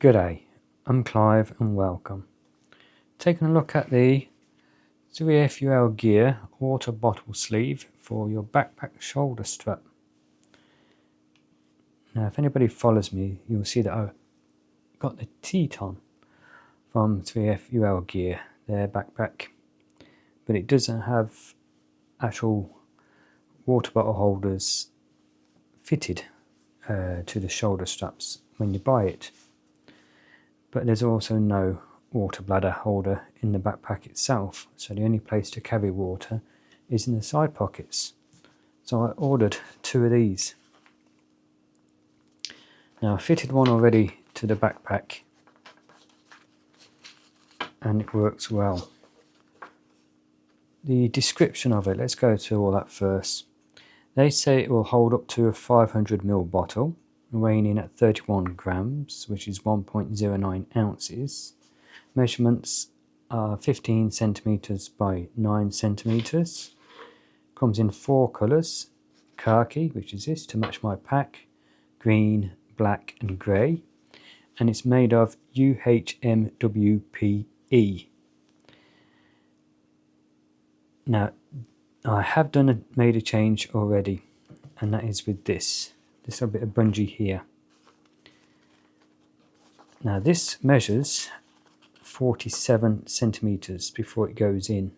G'day, I'm Clive and welcome. Taking a look at the 3FULgear water bottle sleeve for your backpack shoulder strap. Now if anybody follows me, you'll see that I've got the Teton from 3FULgear, their backpack, but it doesn't have actual water bottle holders fitted to the shoulder straps when you buy it. But there's also no water bladder holder in the backpack itself, so the only place to carry water is in the side pockets. So I ordered 2 of these. Now I fitted one already to the backpack and it works well. The description of it, let's go through all that first. They say it will hold up to a 500ml bottle, weighing in at 31 grams, which is 1.09 ounces. Measurements are 15 centimeters by 9 centimeters. Comes in 4 colors: khaki, which is this to match my pack, green, black and grey, and it's made of UHMWPE. Now I have made a change already, and that is with this little bit of bungee here. Now this measures 47 centimeters before it goes in.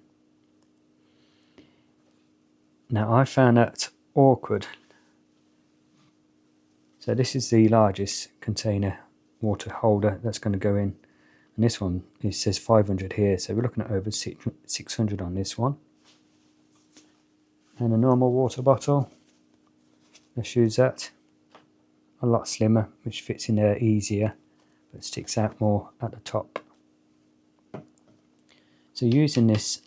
Now I found that awkward. So this is the largest container water holder that's going to go in, and this one, it says 500 here, so we're looking at over 600 on this one. And a normal water bottle, let's use that, a lot slimmer, which fits in there easier but sticks out more at the top. So using this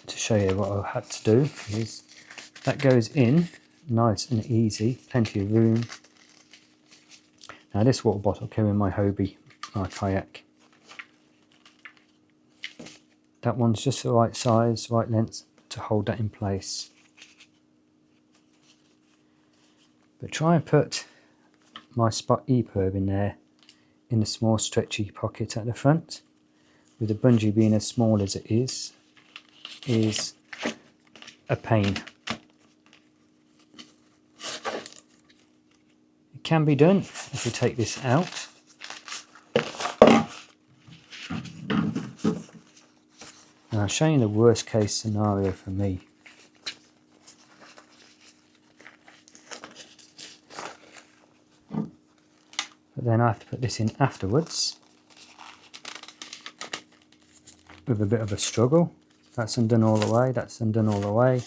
to show you what I had to do is that goes in nice and easy, plenty of room. Now this water bottle came in my Hobie, my kayak. That one's just the right size, right length to hold that in place. But try and put my Spot EPIRB in there in the small stretchy pocket at the front. With the bungee being as small as it is a pain. It can be done if you take this out. And I'll show you the worst case scenario for me. But then I have to put this in afterwards with a bit of a struggle. That's undone all the way, that's undone all the way.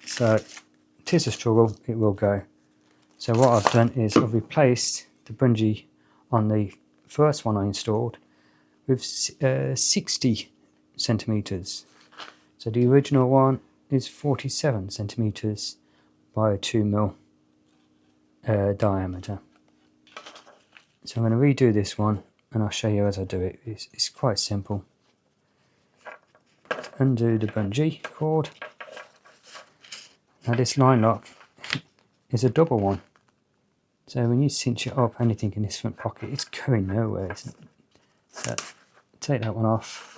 So it is a struggle, it will go. So what I've done is I've replaced the bungee on the first one I installed with 60 centimeters. So the original one is 47 centimeters by a 2mm diameter. So I'm going to redo this one and I'll show you as I do it. It's quite simple. Undo the bungee cord. Now this line lock is a double one, so when you cinch it up, anything in this front pocket, it's going nowhere, isn't it? So take that one off.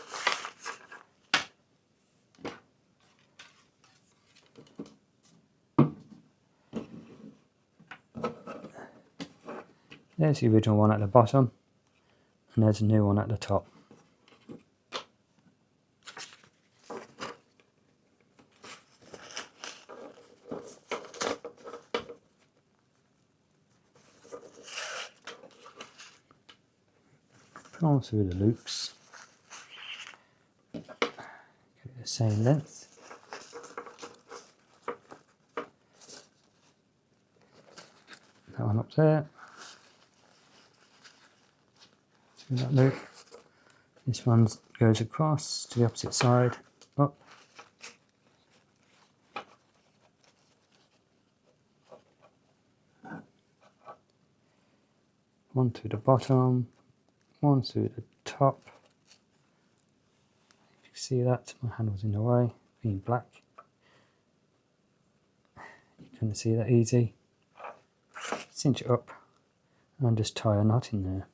There's the original one at the bottom, and there's a new one at the top. Put on through the loops. Get it the same length. That one up there. Through that loop. This one goes across to the opposite side, up. One through the bottom, one through the top. If you can see that, my hand was in the way, being black. You couldn't see that easy. cinch it up and just tie a knot in there.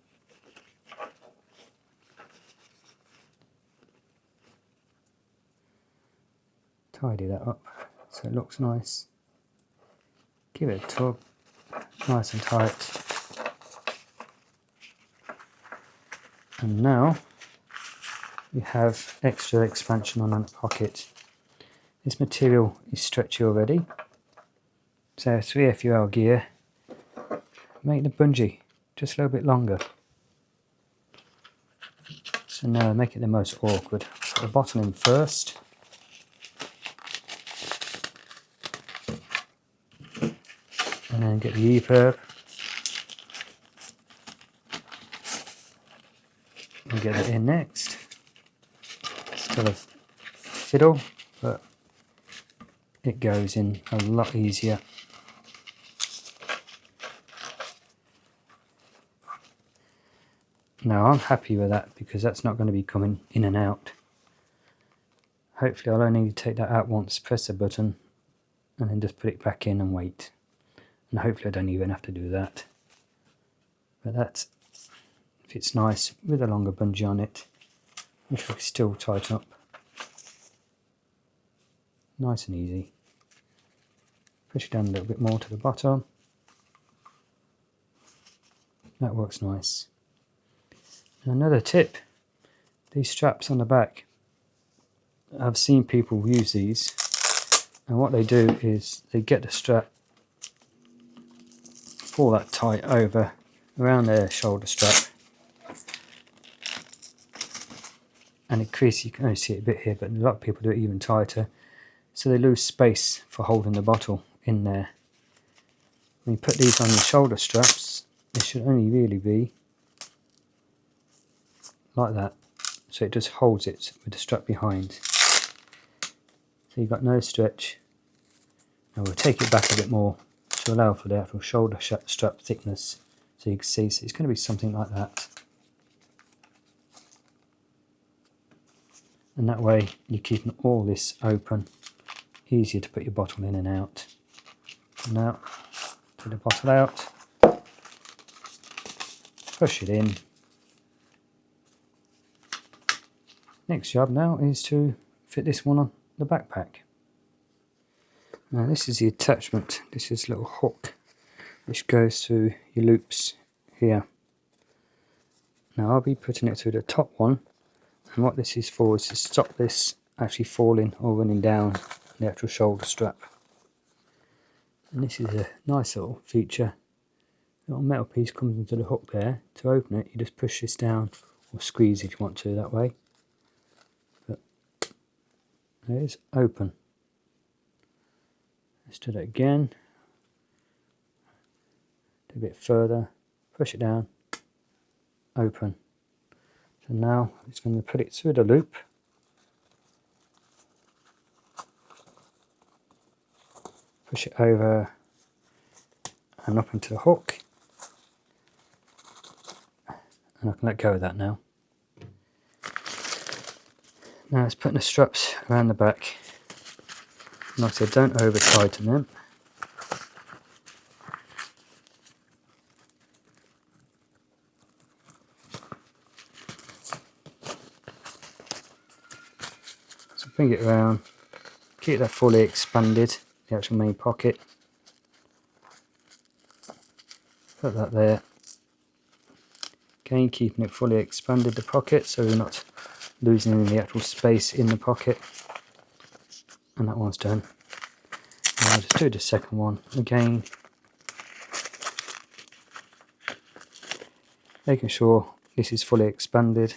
Tidy that up so it looks nice. Give it a tug, nice and tight. And now we have extra expansion on that pocket. This material is stretchy already, so 3FULgear make the bungee just a little bit longer. So now make it the most awkward. Put the bottom in first. And then get the E-perb. And get it in next. Still a fiddle, but it goes in a lot easier. Now I'm happy with that because that's not going to be coming in and out. Hopefully I'll only take that out once, press the button, and then just put it back in and wait. And hopefully I don't even have to do that. But that fits nice with a longer bungee on it, which will still tighten up. Nice and easy. Push it down a little bit more to the bottom. That works nice. Another tip, these straps on the back. I've seen people use these, and what they do is they get the strap, pull that tight over around their shoulder strap, and it creases. You can only see it a bit here, but a lot of people do it even tighter, so they lose space for holding the bottle in there. When you put these on your shoulder straps, they should only really be like that, so it just holds it with the strap behind. So you've got no stretch. Now we'll take it back a bit more to allow for the actual shoulder strap thickness, so you can see. So it's going to be something like that, and that way you're keeping all this open, easier to put your bottle in and out. Now take the bottle out, push it in. Next job now is to fit this one on the backpack. Now this is the attachment. This is a little hook which goes through your loops here. Now I'll be putting it through the top one, and what this is for is to stop this actually falling or running down the actual shoulder strap. And this is a nice little feature. A little metal piece comes into the hook there. To open it, you just push this down, or squeeze if you want to that way. But it is open. Let's do that again. Do a bit further, push it down, open. So now it's going to put it through the loop. Push it over and up into the hook. And I can let go of that now. Now it's putting the straps around the back. Like I said, don't over tighten them. So bring it around, keep that fully expanded, the actual main pocket. Put that there. Again, keeping it fully expanded, the pocket, so we're not losing any of the actual space in the pocket. And that one's done. Now I'll just do the second one again, making sure this is fully expanded.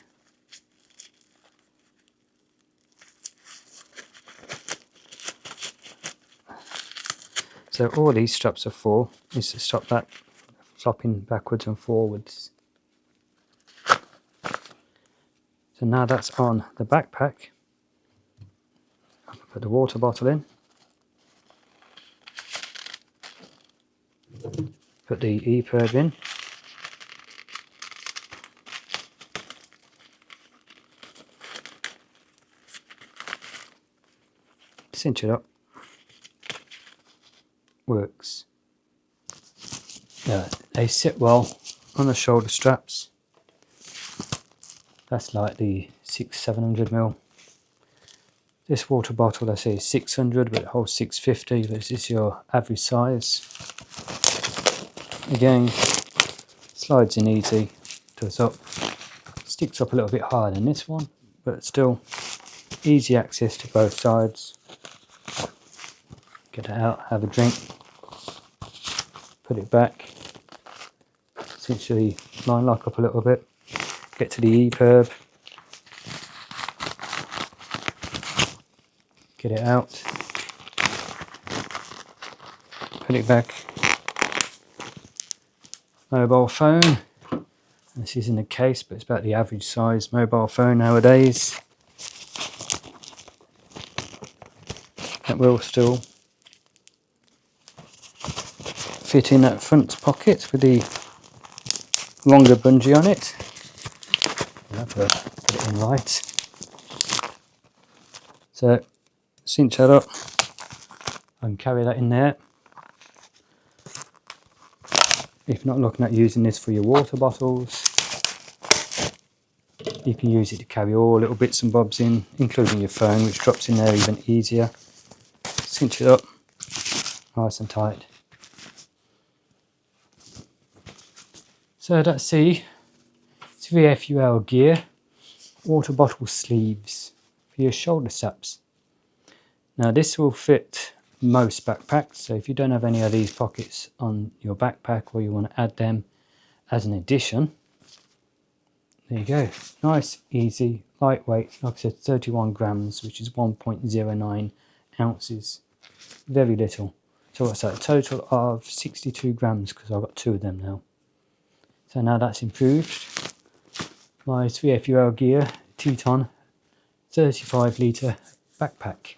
So all these straps are for is to stop that flopping backwards and forwards. So now that's on the backpack. I'll put the water bottle in. Put the E-perb in. Cinch it up. Works. They sit well on the shoulder straps. That's like the 600-700 ml. This water bottle I say is 600, but it holds 650. This is your average size. Again, slides in easy, does up, sticks up a little bit higher than this one, but still easy access to both sides. Get it out, have a drink, put it back, essentially line lock up a little bit, get to the EPIRB, get it out, put it back. Mobile phone, this isn't a case, but it's about the average size mobile phone nowadays. That will still fit in that front pocket with the longer bungee on it. I'll have to put it in right. So cinch that up and carry that in there. If not looking at using this for your water bottles, you can use it to carry all little bits and bobs in, including your phone, which drops in there even easier. Cinch it up nice and tight. So that's the 3FULgear water bottle sleeves for your shoulder straps. Now this will fit most backpacks, so if you don't have any of these pockets on your backpack or you want to add them as an addition, there you go. Nice, easy, lightweight, like I said, 31 grams, which is 1.09 ounces. Very little. So what's that? A total of 62 grams because I've got 2 of them now. So now that's improved. My 3FULgear Teton 35 litre backpack.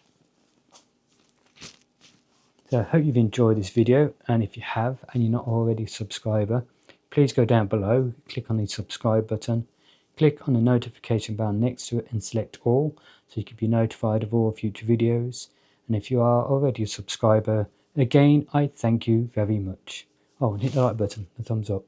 So I hope you've enjoyed this video, and if you have and you're not already a subscriber, please go down below, click on the subscribe button, click on the notification bell next to it and select all so you can be notified of all future videos. And if you are already a subscriber, again I thank you very much. Oh, and hit the like button, the thumbs up.